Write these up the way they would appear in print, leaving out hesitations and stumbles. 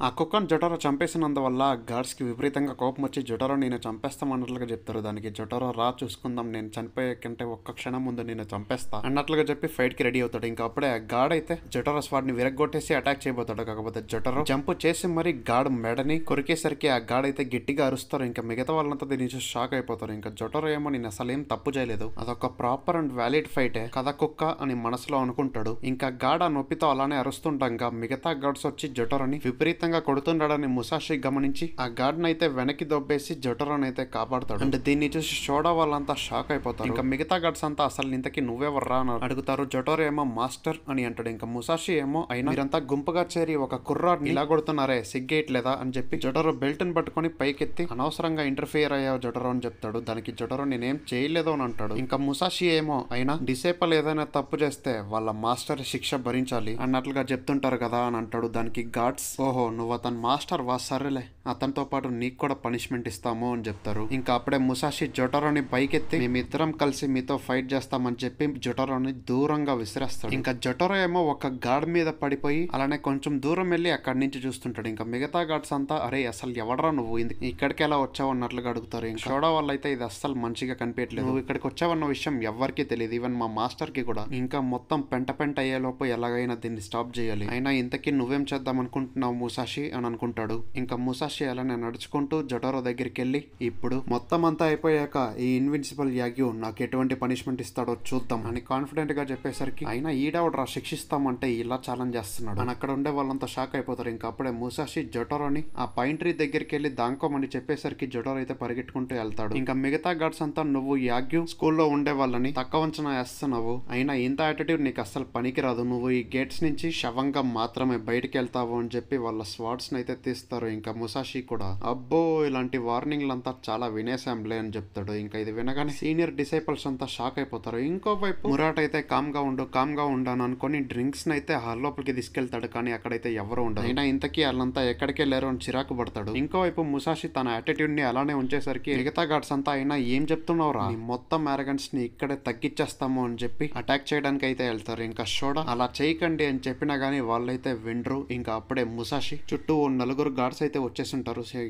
ఆ కుక్కను జొటారో చంపేసినందువల్ల గార్డ్స్ కి విపరీతంగా కోపం వచ్చి జొటారో నేను చంపేస్తామన్నట్లుగా చెప్తారు. దానికి జొటారో రా చూసుకుందాం, నేను చనిపోయే కంటే ఒక్క క్షణం ముందు నేను చంపేస్తా అన్నట్లుగా చెప్పి ఫైట్ కి రెడీ అవుతాడు. ఇంకా అప్పుడే ఆ గార్డ్ అయితే జొటారో స్వాడ్ ని విరగొట్టేసి అటాక్ చేయబోతాడు. కాకపోతే జొటారో జంప్ చేసి మరి గార్డ్ మెడని కొరికేసరికి ఆ గార్డ్ అయితే గట్టిగా అరుస్తారు. ఇంకా మిగతా వాళ్ళంతా దీని చూసి షాక్ అయిపోతారు. ఇంకా జొటారో ఏమో నేను అసలు ఏం తప్పు చేయలేదు, అదొక ప్రాపర్ అండ్ వ్యాలిడ్ ఫైటే కదా కుక్క అని మనసులో అనుకుంటాడు. ఇంకా గార్డ్ ఆ నొప్పితో అలానే అరుస్తుండగా మిగతా గార్డ్స్ వచ్చి జొటారోని విపరీతంగా కొడుతుండడని ముసాషి గమనించి ఆ గార్డ్ అయితే వెనక్కి దొబ్బేసి జొటారోని అయితే కాపాడతాడు. అంటే దీన్ని చూసి షోడా వాళ్ళంతా షాక్ అయిపోతారు. ఇంకా మిగతా గార్డ్స్ అంతా అసలు ఇంతకీ నువ్వెవర్రా అని అడుగుతారు. జొటారో ఏమో మాస్టర్ అని అంటాడు. ఇంకా ముసాషి ఏమో అయినా మీరంతా గుంపుగా చేరి ఒక కుర్రాడిని ఇలా కొడుతున్నారే సిగ్గేయట్లేదా అని చెప్పి జొటారో బెల్ట్ ని పట్టుకుని పైకెత్తి అనవసరంగా ఇంటర్ఫియర్ అయ్యావు జొటారో అని చెప్తాడు. దానికి జొటారో నేనేం చేయలేదు అని అంటాడు. ఇంకా ముసాషి ఏమో అయినా డిసేబుల్ ఏదైనా తప్పు చేస్తే వాళ్ళ మాస్టర్ శిక్ష భరించాలి అన్నట్లుగా చెప్తుంటారు కదా అని అంటాడు. దానికి గార్డ్స్ ఓహో నువ్వు అతను మాస్టర్ వా సరేలే, అతనితో పాటు నీకు కూడా పనిష్మెంట్ ఇస్తాము అని చెప్తారు. ఇంకా అప్పుడే ముసాషి జొటారోని పైకెత్తి మేమిద్దరం కలిసి మీతో ఫైట్ చేస్తామని చెప్పి జొటారోని దూరంగా విసిరేస్తాడు. ఇంకా జొటారో ఏమో ఒక గార్డ్ మీద పడిపోయి అలానే కొంచెం దూరం వెళ్ళి అక్కడి నుంచి చూస్తుంటాడు. ఇంకా మిగతా గార్డ్స్ అంతా అరే అసలు ఎవడరా నువ్వు ఇక్కడికి ఎలా వచ్చావు అన్నట్లుగా అడుగుతారు. ఇంకా చూడ వల్ల అయితే ఇది అస్సలు మంచిగా కనిపించట్లేదు, నువ్వు ఇక్కడికి వచ్చావన్న విషయం ఎవరికి తెలియదు, ఈవెన్ మా మాస్టర్ కి కూడా. ఇంకా మొత్తం పెంట అయ్యేలోపు ఎలాగైనా దీన్ని స్టాప్ చేయాలి, అయినా ఇంతకీ నువ్వేం చేద్దాం అనుకుంటున్నావు ముసాషి అని అనుకుంటాడు. ఇంకా ముసాషి అలానే నడుచుకుంటూ జొటారో దగ్గరికి వెళ్ళి ఇప్పుడు మొత్తం అంతా అయిపోయాక ఈ ఇన్విన్సిబుల్ యాగ్యూ నాకు ఎటువంటి పనిష్మెంట్ ఇస్తాడో చూద్దాం అని కాన్ఫిడెంట్ గా చెప్పేసరికి అయినా ఈడవడరా శిక్షిస్తామంటే ఇలా ఛాలెంజ్ చేస్తున్నాడు అని అక్కడ ఉండే వాళ్ళంతా షాక్ అయిపోతారు. ఇంకా అప్పుడే ముసాషి జొటారోని ఆ పైన్ ట్రీ దగ్గరికి వెళ్ళి దాంకోమని చెప్పేసరికి జొటారో అయితే పరిగెట్టుకుంటూ వెళ్తాడు. ఇంకా మిగతా గార్డ్స్ అంతా నువ్వు యాగ్యూ స్కూల్లో ఉండే వాళ్ళని తక్కువ అంచనా వేస్తున్నావు, అయినా ఇంత యాటిట్యూడ్ నీకు అస్సలు పనికిరాదు, నువ్వు ఈ గేట్స్ నుంచి శవంగా మాత్రమే బయటికి వెళ్తావు అని చెప్పి వాళ్ళ స్వార్డ్స్ అయితే తీస్తారు. ఇంకా ముసాషి కూడా అబ్బో ఇలాంటి వార్నింగ్లంతా చాలా వినేసాంలే అని చెప్తాడు. ఇంకా ఇది వినగానే సీనియర్ డిసైపుల్స్ అంతా షాక్ అయిపోతారు. ఇంకోవైపు మురాట్ అయితే కామ్ గా ఉండాను అనుకుని డ్రింక్స్ అయితే హాల్ లోపలికి తీసుకెళ్తాడు. కానీ అక్కడైతే ఎవరు ఉండరు, అయినా ఇంతకీ వాళ్ళంతా ఎక్కడికి వెళ్ళారు అని చిరాకు పడతాడు. ఇంకోవైపు ముసాషి తన యాటిట్యూడ్ ని అలానే ఉంచేసరికి మిగతా గార్డ్స్ అంతా అయినా ఏం చెప్తున్నావురా, మొత్తం అరగన్స్ ని ఇక్కడే తగ్గించేస్తాము అని చెప్పి అటాక్ చేయడానికి అయితే వెళ్తారు. ఇంకా షోడా అలా చేయకండి అని చెప్పినా గానీ వాళ్ళైతే వినరు. ఇంకా అప్పుడే ముసాషి చుట్టూ నలుగురు గార్డ్స్ అయితే వచ్చేసింటారు.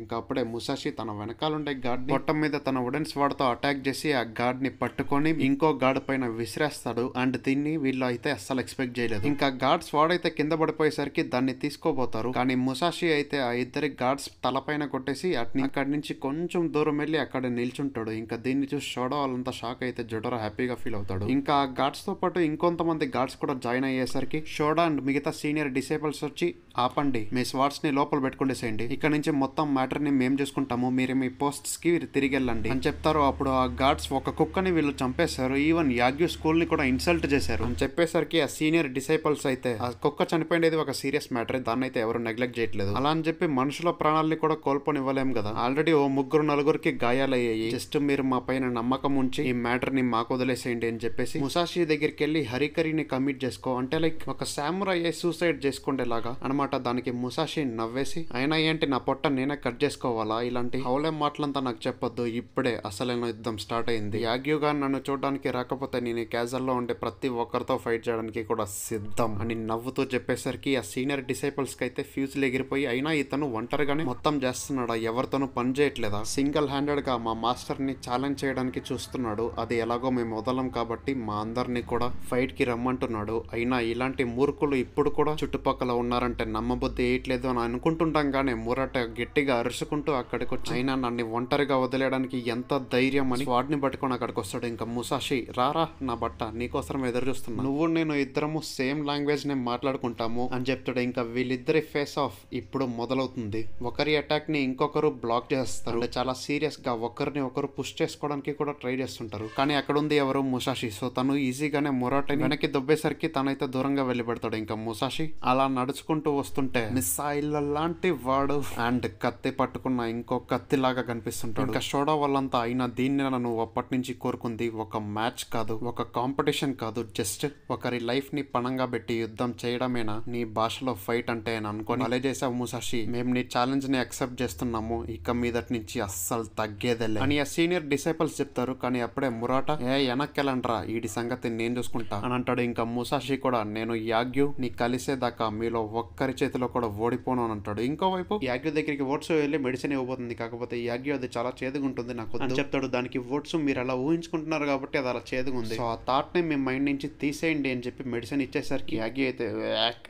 ఇంకా అప్పుడే ముసాషి తన వెనకాలండే గార్డ్ పొట్టం మీద తన వుడెన్ స్వాడ్ తో అటాక్ చేసి ఆ గార్డ్ ని పట్టుకొని ఇంకో గార్డ్ పైన విసిరేస్తాడు. అండ్ దీన్ని వీళ్ళు అయితే అస్సలు ఎక్స్పెక్ట్ చేయలేదు. ఇంకా గార్డ్ స్వాడ్ అయితే కింద పడిపోయేసరికి దాన్ని తీసుకోబోతారు. కానీ ముసాషి అయితే ఆ ఇద్దరి గార్డ్స్ తలపైన కొట్టేసి అక్కడి నుంచి కొంచెం దూరం వెళ్ళి అక్కడ నిల్చుంటాడు. ఇంకా దీన్ని చూసి షోడా వాళ్ళంతా షాక్ అయితే జొటారో హ్యాపీగా ఫీల్ అవుతాడు. ఇంకా ఆ గార్డ్స్ తో పాటు ఇంకొంతమంది గార్డ్స్ కూడా జాయిన్ అయ్యేసరికి షోడా అండ్ మిగతా సీనియర్ డిసేబుల్స్ వచ్చి ఆపండి, మీ స్వార్డ్స్ ని లోపల పెట్టుకుండేసేయండి, ఇక్కడ నుంచి మొత్తం మ్యాటర్ ని మేము చూసుకుంటాము, మీరు మీ పోస్ట్స్ కి తిరిగి వెళ్ళండి అని చెప్తారు. అప్పుడు ఆ గార్డ్స్ ఒక కుక్కని వీళ్ళు చంపేశారు, ఈవెన్ యాగ్యూ స్కూల్ ని కూడా ఇన్సల్ట్ చేశారు అని చెప్పేసరికి ఆ సీనియర్ డిసైపుల్స్ అయితే ఆ కుక్క చనిపోయింది ఒక సీరియస్ మ్యాటర్, దాన్ని అయితే ఎవరు నెగ్లెక్ట్ చేయట్లేదు, అలా అని చెప్పి మనుషుల ప్రాణాలని కూడా కోల్పోనివ్వలేం కదా, ఆల్రెడీ ఓ ముగ్గురు నలుగురికి గాయాలయ్యాయి, జస్ట్ మీరు మా పైన నమ్మకం ఉంచి ఈ మ్యాటర్ ని మాకు వదిలేసేయండి అని చెప్పేసి ముసాషి దగ్గరికి వెళ్ళి హరికరిని కమిట్ చేసుకో అంటే లైక్ ఒక సామురాయ్ సూసైడ్ చేసుకుండేలాగా అనమాట. దానికి ముసాషి నవ్వేసి అయినా ఏంటి నా పొట్ట నేనే కట్ చేసుకోవాలా, ఇలాంటి హౌలే మాటలంతా నాకు చెప్పొద్దు, ఇప్పుడే అసలైన యుద్ధం స్టార్ట్ అయింది, యాగ్యూగా నన్ను చూడడానికి రాకపోతే నేను క్యాజువల్ లో ఉండే ప్రతి ఒక్కరితో ఫైట్ చేయడానికి కూడా సిద్ధం అని నవ్వుతూ చెప్పేసరికి ఆ సీనియర్ డిసైపుల్స్ కి అయితే ఫ్యూజులు ఎగిరిపోయి అయినా ఇతను ఒంటరిగానే మొత్తం చేస్తున్నాడా, ఎవరితోనూ పని చేయట్లేదా, సింగిల్ హ్యాండెడ్ గా మా మాస్టర్ ని ఛాలెంజ్ చేయడానికి చూస్తున్నాడు, అది ఎలాగో మేము వదలం కాబట్టి మా అందరినీ కూడా ఫైట్ కి రమ్మంటున్నాడు, అయినా ఇలాంటి మూర్ఖులు ఇప్పుడు కూడా చుట్టుపక్కల ఉన్నారంటే నమ్మబుద్ధి వేయట్లేదు అని అనుకుంటుండగానే మురాట గట్టిగా అరుచుకుంటూ అక్కడికి వచ్చి అయినా నన్ను ఒంటరిగా వదిలేయడానికి ఎంత ధైర్యం అని వాడిని పట్టుకొని అక్కడికి వస్తాడు. ఇంకా ముసాషి రారా నా బట్ట నీకోసం ఎదురు చూస్తున్నా, నువ్వు నేను ఇద్దరము సేమ్ లాంగ్వేజ్ నే మాట్లాడుకుంటాము అని చెప్తాడు. ఇంకా వీళ్ళిద్దరి ఫేస్ ఆఫ్ ఇప్పుడు మొదలవుతుంది, ఒకరి అటాక్ ని ఇంకొకరు బ్లాక్ చేస్తారు, అంటే చాలా సీరియస్ గా ఒకరిని ఒకరు పుష్ చేసుకోవడానికి కూడా ట్రై చేస్తుంటారు. కానీ అక్కడ ఉంది ఎవరు ముసాషి, సో తను ఈజీగానే మురాటని వెనక్కి దొబ్బేసరికి తనైతే దూరంగా వెళ్ళి పెడతాడు. ఇంకా ముసాషి అలా నడుచుకుంటూ వస్తుంటే మిస్సైల్ లాంటి వాడు అండ్ కత్తి పట్టుకున్న ఇంకో కత్తి లాగా కనిపిస్తుంటాడు. ఇంకా షోడా వాళ్ళంతా అయినా దీన్ని నన్ను అప్పటి నుంచి కోరుకుంది ఒక మ్యాచ్ కాదు, ఒక కాంపిటీషన్ కాదు, జస్ట్ ఒకరి లైఫ్ ని పణంగా పెట్టి యుద్ధం చేయడమేనా నీ భాషలో ఫైట్ అంటే అని అనుకోని అలే చేసావు ముసాషి, మేము నీ ఛాలెంజ్ ని యాక్సెప్ట్ చేస్తున్నాము, ఇక మీదటి నుంచి అస్సలు తగ్గేదేలే అని ఆ సీనియర్ డిసైపుల్స్ చెప్తారు. కానీ అప్పుడే మురాట వెనక్కెళ్ళండ్రా వీడి సంగతి నేను చూసుకుంటా అని అంటాడు. ఇంకా ముసాషి కూడా నేను యాగ్యూ నీ కలిసేదాకా మీలో ఒక్కరి చేతిలో కూడా వెళ్ళిపోను అని అంటాడు. ఇంకోవైపు యాగ్యూ దగ్గరికి ఓట్స్ వెళ్ళి మెడిసిన్ ఇవ్వబోతుంది. కాకపోతే యాగ్యూ అది చాలా చేదుగా ఉంటుంది నాకు అని చెప్తాడు. దానికి ఓట్స్ మీరు అలా ఊహించుకుంటున్నారు కాబట్టి అది అలా చేదుగా ఉంది, సో ఆ థాట్ ని మీ మైండ్ నుంచి తీసేయండి అని చెప్పి మెడిసిన్ ఇచ్చేసరికి యాగ్యూ అయితే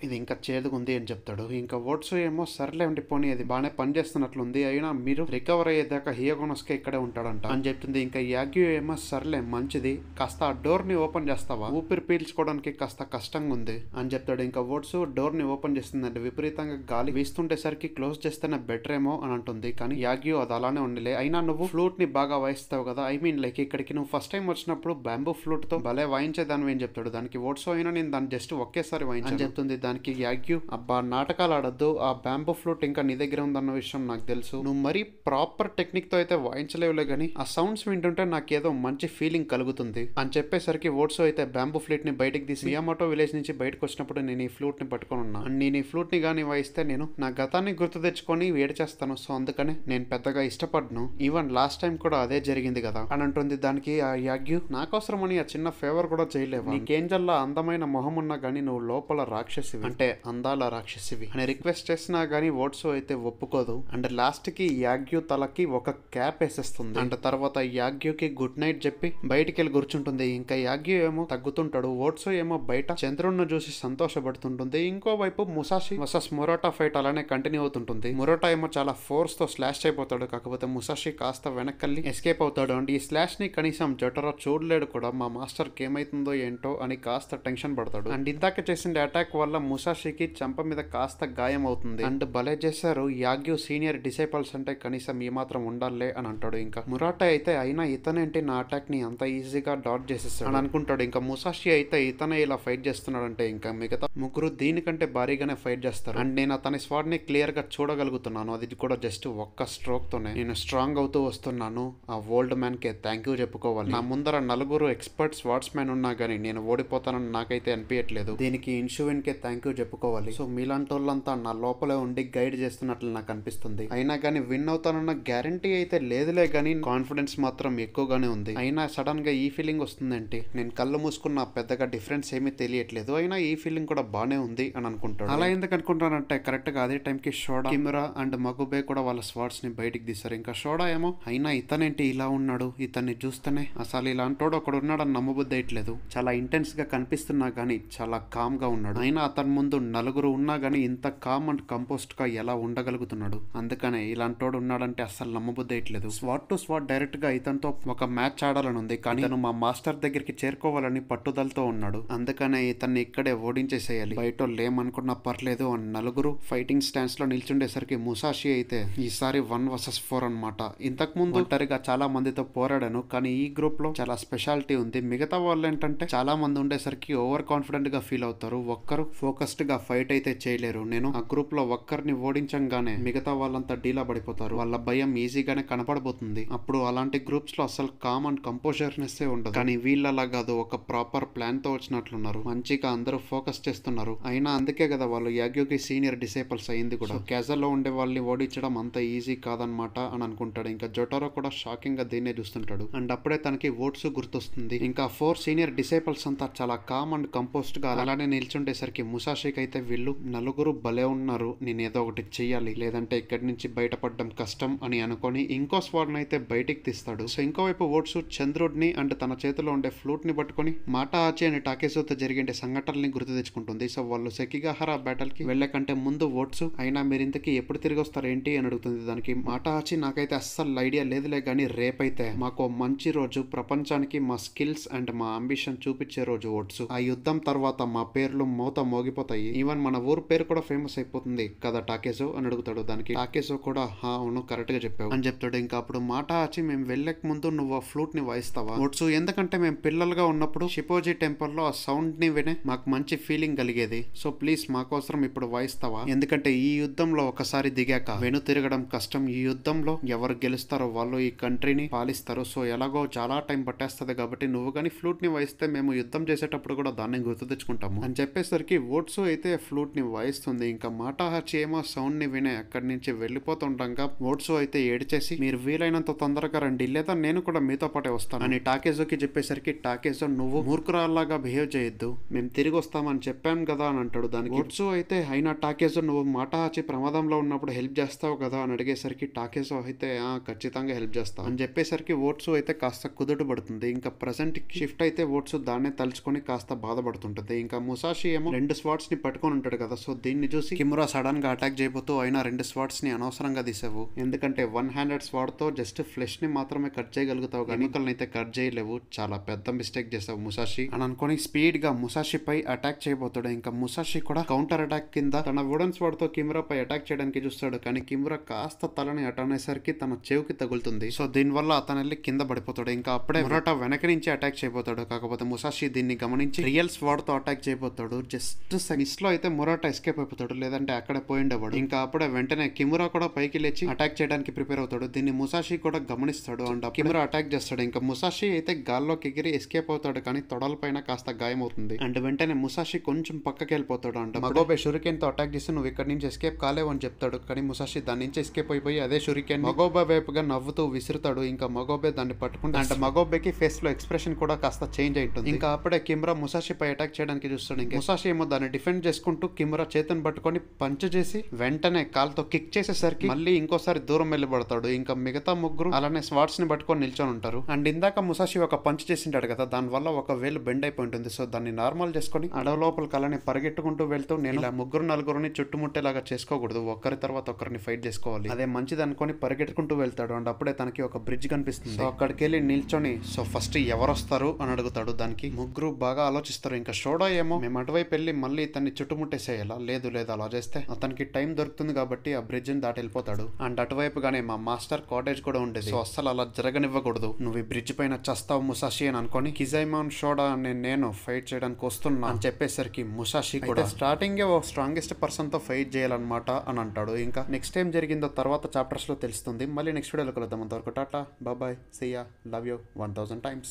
ఇది ఇంకా చేదుగా ఉంది అని చెప్తాడు. ఇంకా ఓట్స్ ఏమో సర్లేండి పోనీ అది బాగానే పనిచేస్తున్నట్లుంది, అయినా మీరు రికవర్ అయ్యేదాకా హియోగోనస్కే ఇక్కడే ఉంటాడంట అని చెప్తుంది. ఇంకా యాగ్యూ ఏమో సర్లే మంచిది, కాస్త ఆ డోర్ ని ఓపెన్ చేస్తావా, ఊపిరి పీల్చుకోవడానికి కాస్త కష్టంగా ఉంది అని చెప్తాడు. ఇంకా ఓట్స్ డోర్ ని ఓపెన్ చేస్తుందంటే విపరీతంగా గాలి వీస్తుండేసరికి క్లోజ్ చేస్తేనే బెటర్ ఏమో అని అంటుంది. కానీ యాగ్యూ అది అలానే ఉండలే, అయినా నువ్వు ఫ్లూట్ ని బాగా వాయిస్తావు కదా, ఐ మీన్ లైక్ ఇక్కడికి నువ్వు ఫస్ట్ టైం వచ్చినప్పుడు బ్యాంబూ ఫ్లూట్ తో భలే వాయించేదాన్ని అని చెప్తాడు. దానికి ఓట్స్ అయినా నేను దాన్ని జస్ట్ ఒకేసారి వాయించాను చెప్తుంది. దానికి యాగ్యూ అబ్బా నాటకాలు ఆడద్దు, ఆ బ్యాంబూ ఫ్లూట్ ఇంకా నీ దగ్గర ఉందన్న విషయం నాకు తెలుసు, నువ్వు మరీ ప్రాపర్ టెక్నిక్ తో అయితే వాయించలేవులే గానీ ఆ సౌండ్స్ వింటుంటే నాకేదో మంచి ఫీలింగ్ కలుగుతుంది అని చెప్పేసరికి ఓట్స్ అయితే బ్యాంబూ ఫ్లూట్ ని బయటకు తీసి మియామోటో విలేజ్ నుంచి బయటకు వచ్చినప్పుడు నేను ఈ ఫ్లూట్ ని పట్టుకొని ఉన్నా, నేను ఈ ఫ్లూట్ ని గానీ వాయిస్తే నేను నా గతాన్ని గుర్తు తెచ్చుకొని వేడి చేస్తాను, సో అందుకనే నేను పెద్దగా ఇష్టపడను, ఈవెన్ లాస్ట్ టైం కూడా అదే జరిగింది కదా అని అంటుంది. దానికి ఆ యాగ్యూ నాకోసరమని ఆ చిన్న ఫేవర్ కూడా చేయలేవు, నీకేంజల్లా అందమైన మొహం ఉన్నా గానీ నువ్వు లోపల రాక్షసివి, అంటే అందాల రాక్షసివి అని రిక్వెస్ట్ చేసినా గానీ ఓట్స్ అయితే ఒప్పుకోదు. అండ్ లాస్ట్ కి యాగ్యూ తలకి ఒక క్యాప్ వేసేస్తుంది. అండ్ తర్వాత యాగ్యూకి గుడ్ నైట్ చెప్పి బయటికి వెళ్ళి కూర్చుంటుంది. ఇంకా యాగ్యూ ఏమో తగ్గుతుంటాడు, ఓట్స్ ఏమో బయట చంద్రుడిని చూసి సంతోషపడుతుంటుంది. ఇంకోవైపు ముసాషి వర్సెస్ మొరోటా ఫైట్ అలానే కంటిన్యూ అవుతుంటుంది. మొరోటా ఏమో చాలా ఫోర్స్ తో స్లాష్ అయిపోతాడు, కాకపోతే ముసాషి కాస్త వెనక్కి ఎస్కేప్ అవుతాడు. అండ్ ఈ స్లాష్ ని కనీసం జొటరో చూడలేడు కూడా, మా మాస్టర్ కి ఏమైతుందో ఏంటో అని కాస్త టెన్షన్ పడతాడు. అండ్ ఇందాక చేసిన అటాక్ వల్ల ముసాషికి చంప మీద కాస్త గాయం అవుతుంది. అండ్ భలే చేశారు, యాగ్యూ సీనియర్ డిసైపల్స్ అంటే కనీసం ఈ మాత్రం ఉండాలే అని అంటాడు. ఇంకా మొరోటా అయితే అయినా ఇతనేంటి నా అటాక్ ని అంత ఈజీగా డాట్ చేసేస్తాడు అని అనుకుంటాడు. ఇంకా ముసాషి అయితే ఇతనే ఇలా ఫైట్ చేస్తున్నాడంటే ఇంకా మిగతా ముగ్గురు దీనికంటే భారీగానే ఫైట్ చేస్తారు. అండ్ నేను అతని స్వాడ్ ని క్లియర్ గా చూడగలుగుతున్నాను, అది కూడా జస్ట్ ఒక్క స్ట్రోక్ తోనే. నేను స్ట్రాంగ్ అవుతూ వస్తున్నాను, ఆ old man K thank you చెప్పుకోవాలి. నా ముందర నలుగురు ఎక్స్పర్ట్ స్వాడ్స్ మ్యాన్ ఉన్నా గానీ నేను ఓడిపోతానని నాకైతే అనిపించట్లేదు, దీనికి ఇన్షువిన్ కే థ్యాంక్ యూ చెప్పుకోవాలి. సో మీలాంటి వాళ్ళంతా నా లోపలే ఉండి గైడ్ చేస్తున్నట్లు నాకు అనిపిస్తుంది, అయినా కానీ విన్ అవుతానన్న గ్యారంటీ అయితే లేదులే గానీ కాన్ఫిడెన్స్ మాత్రం ఎక్కువగానే ఉంది. అయినా సడన్ గా ఈ ఫీలింగ్ వస్తుందేంటి, నేను కళ్ళు మూసుకున్న పెద్దగా డిఫరెన్స్ ఏమీ తెలియట్లేదు, అయినా ఈ ఫీలింగ్ కూడా బానే ఉంది అని అనుకుంటాడు. అలా ఎందుకు అనుకుంటానంటే కరెక్ట్ గా అదే టైం కి షోడా, కిమిరా అండ్ మగుబే కూడా వాళ్ళ స్వాడ్స్ ని బయటికి తీస్తారు. ఇంకా షోడా ఏమో అయినా ఇతనేంటి ఇలా ఉన్నాడు, ఇతన్ని చూస్తేనే అసలు ఇలాంటోడు ఒకడు ఉన్నాడని నమ్మబుద్ధి అయ్యట్లేదు, చాలా ఇంటెన్స్ గా కనిపిస్తున్నా గానీ చాలా కామ్ గా ఉన్నాడు, అయినా అతని ముందు నలుగురు ఉన్నా గానీ ఇంత కామ్ అండ్ కంపోస్ట్ గా ఎలా ఉండగలుగుతున్నాడు, అందుకనే ఇలాంటోడు ఉన్నాడంటే అసలు నమ్మబుద్ధి అయ్యట్లేదు. స్వాట్ టు స్వాట్ డైరెక్ట్ గా ఇతనితో ఒక మ్యాచ్ ఆడాలని ఉంది, కానీ తను మా మాస్టర్ దగ్గరికి చేరుకోవాలని పట్టుదలతో ఉన్నాడు, అందుకనే ఇతన్ని ఇక్కడే ఓడించేసేయాలి, బయట లేమనుకున్నా పర్లేదు అని నలుగురు ఫైటింగ్ స్టాండ్స్ లో నిల్చుండేసరికి ముసాషి అయితే ఈసారి 1 vs 4 అనమాట. ఇంతకు ముందు ఒంటరిగా చాలా మందితో పోరాడాను, కానీ ఈ గ్రూప్ లో చాలా స్పెషాలిటీ ఉంది, మిగతా వాళ్ళు ఏంటంటే చాలా మంది ఉండేసరికి ఓవర్ కాన్ఫిడెంట్ గా ఫీల్ అవుతారు, ఒక్కరు ఫోకస్డ్ గా ఫైట్ అయితే చేయలేరు. నేను ఆ గ్రూప్ లో ఒక్కరిని ఓడించంగానే మిగతా వాళ్ళంతా డీలా పడిపోతారు, వాళ్ళ భయం ఈజీగానే కనపడబోతుంది, అప్పుడు అలాంటి గ్రూప్స్ లో అసలు కామ్ అండ్ కంపోజర్నెస్ ఉండదు. కానీ వీళ్ళలా కాదు, ఒక ప్రాపర్ ప్లాన్ తో వచ్చినట్లున్నారు, మంచిగా అందరూ ఫోకస్ చేస్తున్నారు, అయినా అందుకే కదా వాళ్ళు యాగ్యూకి సీనియర్ డిసైపల్స్ అయింది కూడా. క్యాజల్ లో ఉండే వాళ్ళని ఓడించడం అంత ఈజీ కాదనమాట అని అనుకుంటాడు. ఇంకా జొటారో కూడా షాకింగ్ గా దీన్నే చూస్తుంటాడు. అండ్ అప్పుడే తనకి ఓట్స్ గుర్తొస్తుంది. ఇంకా 4 సీనియర్ డిసైపల్స్ అంతా చాలా కామ్ అండ్ కంపోస్ట్ గా అలానే నిల్చుండేసరికి ముసాషికి అయితే వీళ్ళు నలుగురు భలే ఉన్నారు, నేను ఏదో ఒకటి చెయ్యాలి, లేదంటే ఇక్కడి నుంచి బయటపడడం కష్టం అని అనుకొని ఇంకో స్వాడ్ అయితే బయటికి తీస్తాడు. సో ఇంకోవైపు ఓట్స్ చంద్రుడిని అండ్ తన చేతిలో ఉండే ఫ్లూట్ ని పట్టుకొని మాటా ఆచి అనే టాకేజోతో జరిగే సంఘటనల్ని గుర్తు తెచ్చుకుంటుంది. సో వాళ్ళు సెకిగాహరా బ్యాటిల్ కి వెళ్లే కంటే ముందు ఓట్స్ అయినా మీరు ఇంతకీ ఎప్పుడు తిరిగి వస్తారు ఏంటి అని అడుగుతుంది. దానికి మాటా ఆచి నాకైతే అస్సలు ఐడియా లేదులే గానీ రేపైతే మాకు మంచి రోజు, ప్రపంచానికి మా స్కిల్స్ అండ్ మా అంబిషన్ చూపించే రోజు ఓట్స్, ఆ యుద్ధం తర్వాత మా పేర్లు మోత మోగిపోతాయి, ఈవెన్ మన ఊరు పేరు కూడా ఫేమస్ అయిపోతుంది కదా టాకేజో అని అడుగుతాడు. దానికి టాకేజో కూడా అవును కరెక్ట్ గా చెప్పావు అని చెప్తాడు. ఇంకా అప్పుడు మాటా ఆచి మేము వెళ్ళక ముందు నువ్వు ఆ ఫ్లూట్ ని వాయిస్తావా ఓట్స్, ఎందుకంటే మేము పిల్లలుగా ఉన్నప్పుడు షిపోజీ టెంపుల్ లో ఆ సౌండ్ ని వినే మాకు మంచి ఫీలింగ్ కలిగేది, సో ప్లీజ్ మాకోసం ఇప్పుడు వాయిస్తావా, ఎందుకంటే ఈ యుద్ధంలో ఒకసారి దిగాక వెను తిరగడం కష్టం, ఈ యుద్ధంలో ఎవరు గెలుస్తారో వాళ్ళు ఈ కంట్రీని పాలిస్తారు, సో ఎలాగో చాలా టైం పట్టేస్తుంది కాబట్టి నువ్వు కానీ ఫ్లూట్ ని వాయిస్తే మేము యుద్ధం చేసేటప్పుడు కూడా దాన్ని గుర్తు తెచ్చుకుంటాము అని చెప్పేసరికి ఓట్స్ అయితే ఫ్లూట్ ని వాయిస్తుంది. ఇంకా మాటా హచి ఏమో సౌండ్ ని వినే అక్కడి నుంచి వెళ్ళిపోతుండగా ఓట్స్ అయితే ఏడ్చేసి మీరు వీలైనంత తొందరగా రండి, లేదా నేను కూడా మీతో పాటే వస్తాను అని టాకేజోకి చెప్పేసరికి టాకేజో నువ్వు మూర్ఖురాల్లాగా బిహేవ్ చేయొద్దు, మేము తిరిగి వస్తామని చెప్పాం కదా అని అంటాడు. దానికి ఓట్స్ అయితే అయినా టాకేజో రోజు నువ్వు మాటాచి ప్రమాదంలో ఉన్నప్పుడు హెల్ప్ చేస్తావు కదా అని అడిగేసరికి టాకేసో అయితే ఖచ్చితంగా హెల్ప్ చేస్తావు అని చెప్పేసరికి ఓట్సు అయితే కాస్త కుదుట పడుతుంది. ఇంకా ప్రజెంట్ షిఫ్ట్ అయితే ఓట్సు దాన్నే తలుచుకొని కాస్త బాధపడుతుంటది. ఇంకా ముసాషి ఏమో 2 స్వాట్స్ ని పట్టుకొని ఉంటాడు కదా, సో దీన్ని చూసి కిమురా సడన్ గా అటాక్ చేయబోతూ అయినా 2 స్వాట్స్ ని అనవసరంగా తీసావు, ఎందుకంటే 1 హ్యాండెడ్ స్వాడ్ తో జస్ట్ ఫ్లెష్ ని మాత్రమే కట్ చేయగలుగుతావు కానీ ఎముకలను అయితే కట్ చేయలేవు, చాలా పెద్ద మిస్టేక్ చేసావు ముసాషి అని అనుకొని స్పీడ్ గా ముసాషి పై అటాక్ చేయబోతాడు. ఇంకా ముసాషి కూడా కౌంటర్ అటాక్ కింద తన వుడెన్ స్వాడ్ తో కిమురా పై అటాక్ చేయడానికి చూస్తాడు, కానీ కిమురా కాస్త తలని అటనేసరికి తన చెవుకి తగులుతుంది. సో దీనివల్ల అతను వెళ్ళి కింద పడిపోతాడు. ఇంకా అప్పుడే మురాటా వెనక నుంచి అటాక్ చేయబోతాడు, కాకపోతే ముసాషి దీన్ని గమనించి రియల్ స్వాడ్ తో అటాక్ చేయబోతాడు. జస్ట్ సెకండ్స్ లో అయితే మురాటా ఎస్కేప్ అయిపోతాడు, లేదంటే అక్కడే పోయిండేవాడు. ఇంకా అప్పుడే వెంటనే కిమురా కూడా పైకి లేచి అటాక్ చేయడానికి ప్రిపేర్ అవుతాడు. దీన్ని ముసాషి కూడా గమనిస్తాడు అండ్ కిమురా అటాక్ చేస్తాడు. ఇంకా ముసాషి అయితే గాల్లోకి ఎగిరి ఎస్కేప్ అవుతాడు, కానీ తొడల పైన కాస్త గాయం అవుతుంది. అండ్ వెంటనే ముసాషి కొంచెం పక్కకి వెళ్ళిపోతాడు. అంట మగోబే షురికెన్ తో అటాక్ చేసి నువ్వు ఇక్కడ నుంచి ఎస్కేప్ కాలేవు అని చెప్తాడు, కానీ ముసాషి దాని నుంచి ఎస్కేప్ అయిపోయి అదే షురికెన్ మగోబే వైపుగా నవ్వుతూ విసురుతాడు. ఇంకా మగోబే దాన్ని పట్టుకుంటే అంటే మగోబేకి ఫేస్ లో ఎక్స్ప్రెషన్ కూడా కాస్త చేంజ్ అవుతుంది. ఇంకా అప్పుడే కిమురా ముసాషి పై అటాక్ చేయడానికి చూస్తాడు. ఇంకా ముసాషి ఏమో దాన్ని డిఫెండ్ చేసుకుంటూ కిమురా చేతిని పట్టుకొని పంచ్ చేసి వెంటనే కాల్తో కిక్ చేసేసరికి మళ్ళీ ఇంకోసారి దూరం వెళ్ళిపడతాడు. ఇంకా మిగతా ముగ్గురు అలానే స్వాట్స్ ని పట్టుకొని నిల్చొని ఉంటారు. అండ్ ఇందాక ముసాషి ఒక పంచ్ చేసింటాడు కదా, దాని వల్ల ఒక వేలు బెండ్ అయిపోయి ఉంటుంది. సో దాన్ని నార్మల్ చేసుకొని అడవి లోపలికి అలానే పరిగెట్టుకుంటూ వెళ్తూ నేను ఇలా ముగ్గురు నలుగురిని చుట్టుముట్టేలాగా చేసుకోకూడదు, ఒక్కరి తర్వాత ఒకరిని ఫైట్ చేసుకోవాలి, అదే మంచిది అనుకొని పరిగెట్టుకుంటూ వెళ్తాడు. అండ్ అప్పుడే తనకి ఒక బ్రిడ్జ్ కనిపిస్తుంది. సో అక్కడికి వెళ్ళి నిల్చొని సో ఫస్ట్ ఎవరు వస్తారు అని అడుగుతాడు. దానికి ముగ్గురు బాగా ఆలోచిస్తారు. ఇంకా షోడా ఏమో మేము అటువైపు వెళ్ళి మళ్ళీ ఇతన్ని చుట్టుముట్టేసేయాలా, లేదు అలా చేస్తే అతనికి టైం దొరుకుతుంది కాబట్టి ఆ బ్రిడ్జ్ ని దాటి వెళ్ళిపోతాడు. అండ్ అటువైపుగానే మా మాస్టర్ కాటేజ్ కూడా ఉండేది, సో అస్సలు అలా జరగనివ్వకూడదు, నువ్వు ఈ బ్రిడ్జ్ పైన చస్తావు ముసాషి అని అనుకొని కిజైమాన్ షోడా నేను ఫైట్ చేయడానికి వస్తున్నా అని చెప్పేసరికి ముసాషి కూడా స్టార్టింగ్ ఓ స్ట్రాంగెస్ట్ పర్సన్ తో ఫైట్ చేయాలన్నమాట అని అంటాడు. ఇంకా నెక్స్ట్ టైం జరిగిందో తర్వాత చాప్టర్స్ లో తెలుస్తుంది. మళ్ళీ నెక్స్ట్ వీడియోలో కలుద్దాం. అంతవరకు tata bye, see ya, love you 1000 times.